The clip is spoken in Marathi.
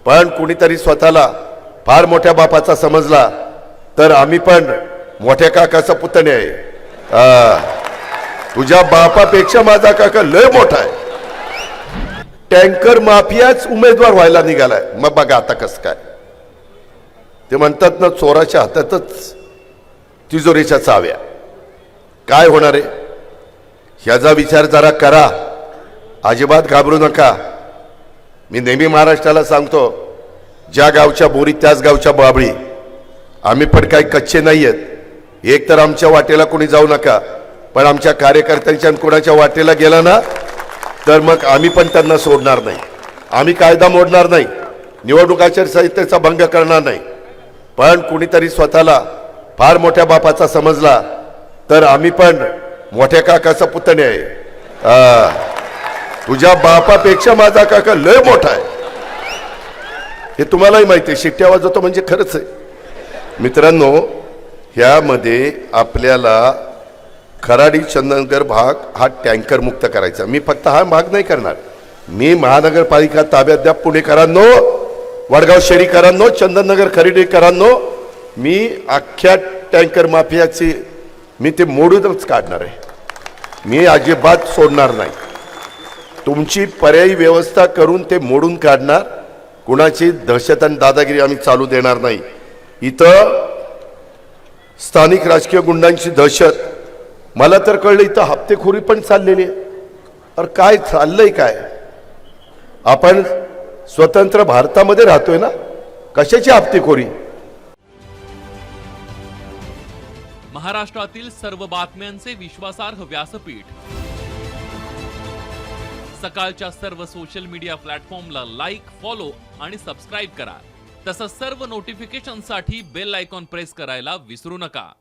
पण कुणीतरी स्वतःला फार मोठ्या बापाचा समजला तर आम्ही पण मोठ्या काकाचा पुतणे आहे। तुझ्या बापापेक्षा माझा काका लय मोठा आहे। टँकर माफियाच उमेदवार व्हायला निघालाय। मग बघा आता कसं काय। ते म्हणतात ना, चोराच्या हातातच तिजोरीच्या चाव्या। काय होणार आहे ह्याचा विचार जरा करा, अजिबात घाबरू नका। मी नेहमी महाराष्ट्राला सांगतो, ज्या गावच्या बोरी त्याच गावच्या बाबळी। आम्ही पण काही कच्चे नाही आहेत। एक तर आमच्या वाटेला कोणी जाऊ नका, पण आमच्या कार्यकर्त्यांच्या कोणाच्या वाटेला गेला ना तर मग आम्ही पण त्यांना सोडणार नाही। आम्ही कायदा मोडणार नाही, निवडणूक आचारसंहितेचा भंग करणार नाही, पण कुणीतरी स्वतःला फार मोठ्या बापाचा समजला तर आम्ही पण मोठ्या काकाचा पुतणे आहे। तुझ्या बापापेक्षा माझा काका लय मोठा आहे। हे तुम्हालाही माहिती आहे। शिट्ट्या वाजवतो म्हणजे खरंच आहे। मित्रांनो, ह्यामध्ये आपल्याला खराडी चंदननगर भाग हा टँकर मुक्त करायचा। मी फक्त हा भाग नाही करणार, मी महानगरपालिका ताब्यात द्या पुणेकरांनो, वडगाव शहरीकरांनो, चंदननगर खरेडीकरांनो, मी अख्ख्या टँकर माफियाची मी ते मोडूनच काढणार आहे। मी अजिबात सोडणार नाही। तुमची पर्यायी व्यवस्था करून ते मोडून काढणार। कुणाची दहशत आणि दादागिरी आम्ही चालू देणार नाही। इथं स्थानिक राजकीय गुंडांची दहशत, मला तर कळलं इथं हप्तेखोरी पण चाललेली आहे। अरे काय चाललंय काय? आपण स्वतंत्र भारतामध्ये राहतोय ना, कशाची हप्तेखोरी? महाराष्ट्रातील सर्व बातम्यांचे विश्वासार्ह व्यासपीठ, सकाळच्या सर्व सोशल मीडिया प्लॅटफॉर्मला लाईक, फॉलो आणि सबस्क्राईब करा। तसंच सर्व नोटिफिकेशनसाठी बेल आयकॉन प्रेस करायला विसरू नका।